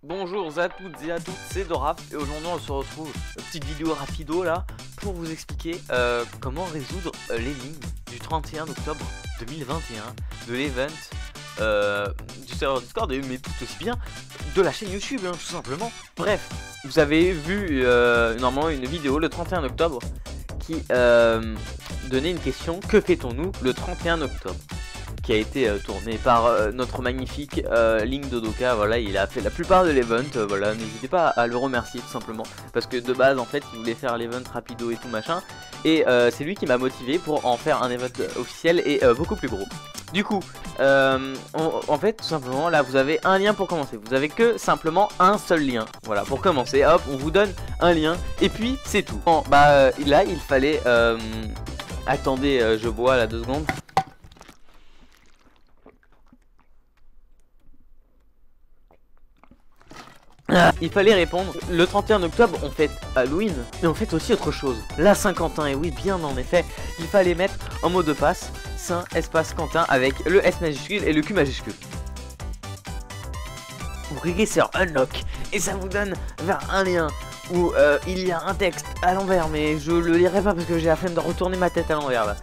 Bonjour à toutes et à tous, c'est Doraf et aujourd'hui on se retrouve, une petite vidéo rapido là, pour vous expliquer comment résoudre l'énigme du 31 octobre 2021 de l'event du serveur Discord, mais tout aussi bien de la chaîne YouTube hein, tout simplement. Bref, vous avez vu normalement une vidéo le 31 octobre qui donnait une question: que fait-on-nous le 31 octobre, qui a été tourné par notre magnifique Link Dodoka. Voilà, il a fait la plupart de l'event. Voilà, n'hésitez pas à le remercier tout simplement, parce que de base en fait il voulait faire l'event rapido et tout machin, et c'est lui qui m'a motivé pour en faire un event officiel et beaucoup plus gros. Du coup en fait tout simplement là vous avez un lien pour commencer, vous avez que simplement un seul lien. Voilà, pour commencer, hop, on vous donne un lien et puis c'est tout. Bon, bah là il fallait attendez, je bois là 2 secondes. Il fallait répondre: le 31 octobre on fête Halloween, mais on fête aussi autre chose, la Saint-Quentin. Et oui, bien en effet, il fallait mettre en mot de passe Saint espace Quentin avec le S majuscule et le Q majuscule. Vous cliquez sur Unlock et ça vous donne vers un lien où il y a un texte à l'envers, mais je le lirai pas parce que j'ai la flemme de retourner ma tête à l'envers là.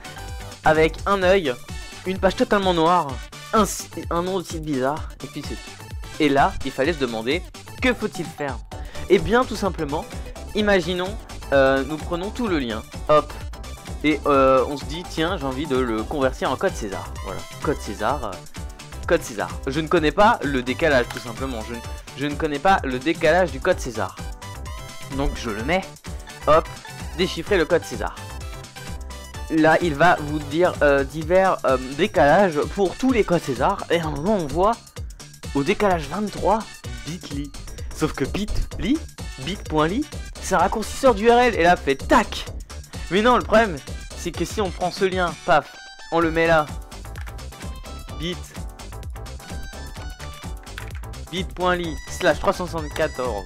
Avec un œil, une page totalement noire, un nom de site bizarre, et puis c'est tout. Et là, il fallait se demander: que faut-il faire? Et bien tout simplement, imaginons, nous prenons tout le lien, hop, et on se dit tiens, j'ai envie de le convertir en code César. Voilà, code César, code César. Je ne connais pas le décalage tout simplement, je ne connais pas le décalage du code César. Donc je le mets, hop, déchiffrer le code César. Là il va vous dire divers décalages pour tous les codes César, et à un moment on voit au décalage 23 bit.ly. Sauf que bit.ly, bit.ly, c'est un raccourcisseur d'URL, et là fait tac. Mais non, le problème c'est que si on prend ce lien, paf, on le met là, bit.ly slash 374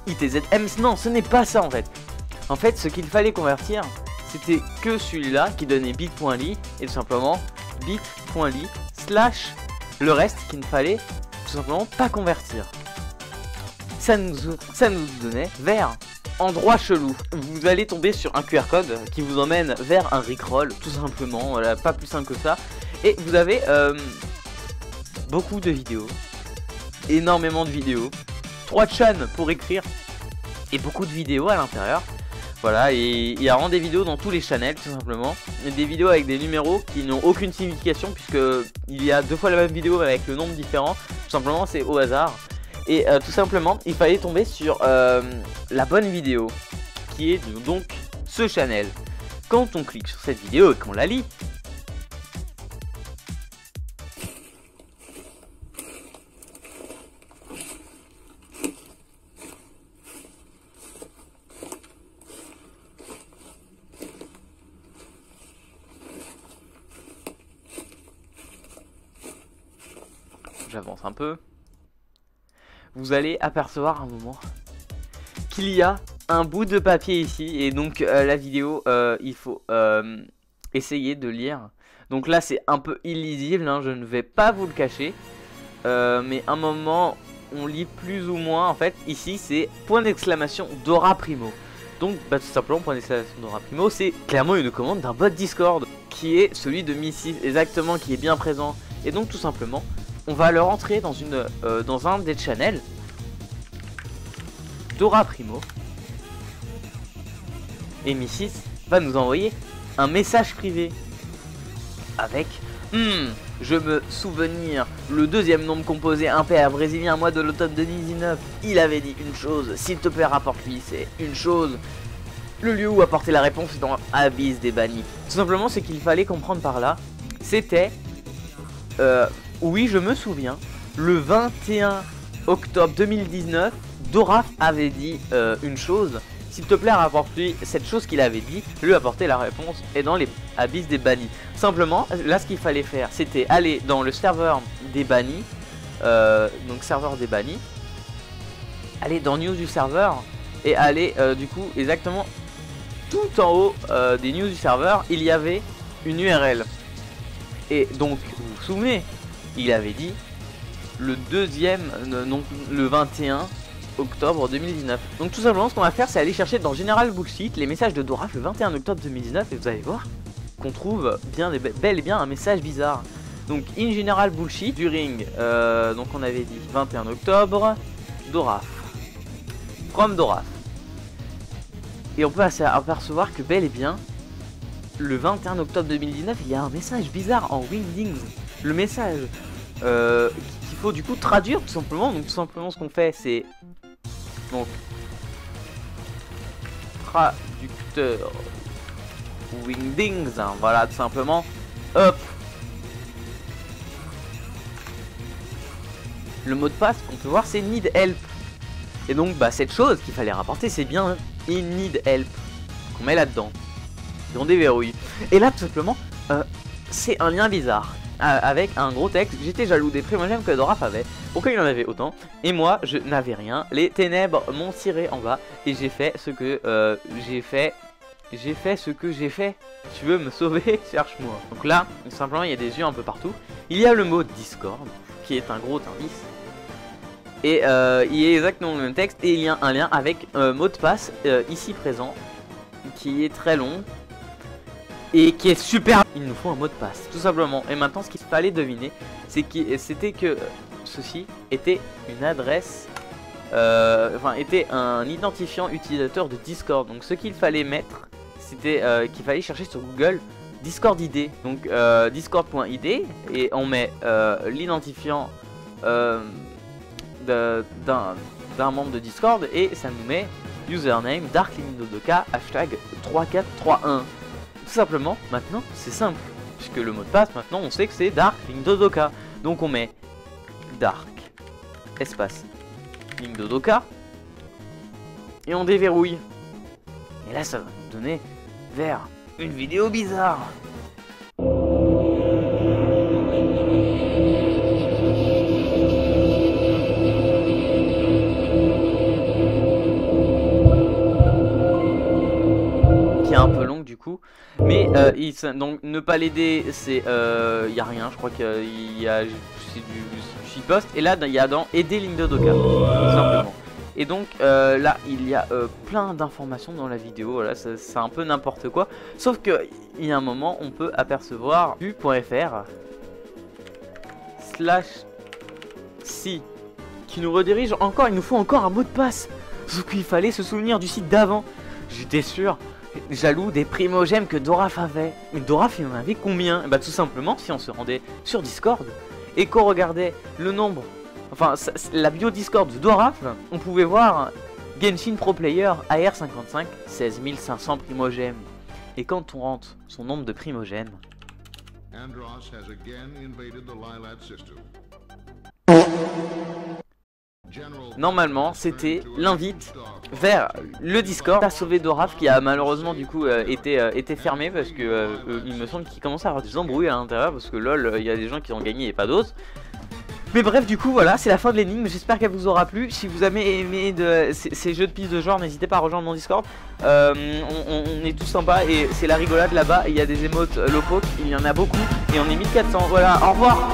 itzm, non, ce n'est pas ça en fait. En fait, ce qu'il fallait convertir, c'était que celui-là qui donnait bit.ly, et tout simplement bit.ly slash le reste qu'il ne fallait tout simplement pas convertir. Ça nous donnait vers endroit chelou. Vous allez tomber sur un QR code qui vous emmène vers un Rickroll, tout simplement. Voilà, pas plus simple que ça. Et vous avez beaucoup de vidéos, énormément de vidéos, 3 chaînes pour écrire et beaucoup de vidéos à l'intérieur. Voilà, et il y a vraiment des vidéos dans tous les channels tout simplement. Des vidéos avec des numéros qui n'ont aucune signification, puisque il y a 2 fois la même vidéo avec le nombre différent. Tout simplement, c'est au hasard. Et tout simplement, il fallait tomber sur la bonne vidéo, qui est donc ce channel. Quand on clique sur cette vidéo et qu'on la lit, j'avance un peu, vous allez apercevoir un moment qu'il y a un bout de papier ici, et donc la vidéo, il faut essayer de lire. Donc là c'est un peu illisible, hein, je ne vais pas vous le cacher, mais un moment on lit plus ou moins. En fait ici c'est point d'exclamation Dora Primo. Donc bah, tout simplement point d'exclamation Dora Primo, c'est clairement une commande d'un bot Discord, qui est celui de Missy exactement, qui est bien présent. Et donc tout simplement on va le rentrer dans dans un des channels Dora Primo, et Missy va nous envoyer un message privé avec je me souvenir, le deuxième nombre composé impair brésilien, mois de l'automne 2019, il avait dit une chose, s'il te plaît rapporte-lui, c'est une chose. Le lieu où apporter la réponse est dans Abysse des bannis. Tout simplement, ce qu'il fallait comprendre par là, c'était oui, je me souviens, le 21 octobre 2019, Doraf avait dit une chose. S'il te plaît, rapporte-lui cette chose qu'il avait dit, lui apporter la réponse est dans les abysses des bannis. Simplement, là, ce qu'il fallait faire, c'était aller dans le serveur des bannis, donc serveur des bannis, aller dans news du serveur, et aller du coup exactement tout en haut des news du serveur, il y avait une URL. Et donc, vous vous souvenez, il avait dit le deuxième, donc le 21 octobre 2019. Donc tout simplement ce qu'on va faire c'est aller chercher dans General Bullshit les messages de Doraf le 21 octobre 2019 et vous allez voir qu'on trouve bien bel et bien un message bizarre. Donc in General Bullshit during, donc on avait dit 21 octobre, Doraf, from Doraf. Et on peut apercevoir que bel et bien le 21 octobre 2019 il y a un message bizarre en Wingdings. Le message qu'il faut du coup traduire tout simplement. Donc tout simplement ce qu'on fait c'est donc traducteur Wingdings, hein, voilà tout simplement. Hop. Le mot de passe qu'on peut voir c'est need help. Et donc bah cette chose qu'il fallait rapporter c'est bien in need help qu'on met là-dedans. Et on déverrouille. Et là tout simplement c'est un lien bizarre avec un gros texte. J'étais jaloux des primogènes que Doraf avait. Pourquoi il en avait autant? Et moi je n'avais rien. Les ténèbres m'ont tiré en bas. Et j'ai fait ce que j'ai fait. J'ai fait ce que j'ai fait. Tu veux me sauver? Cherche-moi. Donc là simplement il y a des yeux un peu partout. Il y a le mot Discord qui est un gros indice. Et il est exactement le même texte. Et il y a un lien avec mot de passe ici présent qui est très long et qui est super. Il nous faut un mot de passe tout simplement. Et maintenant ce qu'il fallait deviner c'était que ceci était une adresse enfin était un identifiant utilisateur de Discord. Donc ce qu'il fallait mettre c'était qu'il fallait chercher sur Google Discord ID. Donc discord.id et on met l'identifiant d'un membre de Discord et ça nous met username darklingdodoka hashtag 3431. Tout simplement maintenant c'est simple puisque le mot de passe maintenant on sait que c'est darklingdodoka. Donc on met dark espace lingdodoka et on déverrouille. Et là ça va nous donner vers une vidéo bizarre. Qui est un peu longue du coup. Mais donc ne pas l'aider c'est y a rien. Je crois qu'il y a c'est du shitpost. Et là il y a dans aider Lingdodoka tout simplement. Et donc là il y a plein d'informations dans la vidéo, voilà, c'est un peu n'importe quoi. Sauf que il y a un moment on peut apercevoir vu.fr /si qui nous redirige encore, il nous faut encore un mot de passe. Sauf qu'il fallait se souvenir du site d'avant. J'étais sûr, jaloux des primogèmes que Doraf avait. Mais Doraf il en avait combien? Bah tout simplement si on se rendait sur Discord et qu'on regardait le nombre, enfin la bio Discord de Doraf, on pouvait voir Genshin Pro Player AR55 16 500 primogèmes. Et quand on rentre son nombre de primogèmes, normalement c'était l'invite vers le Discord à sauver Doraf qui a malheureusement du coup été fermé parce que il me semble qu'il commence à avoir des embrouilles à l'intérieur parce que lol il y a des gens qui ont gagné et pas d'autres. Mais bref du coup voilà c'est la fin de l'énigme, j'espère qu'elle vous aura plu. Si vous avez aimé ces jeux de pistes de genre n'hésitez pas à rejoindre mon Discord. On est tous sympas et c'est la rigolade là-bas, il y a des émotes locaux, il y en a beaucoup et on est 1400, voilà, au revoir.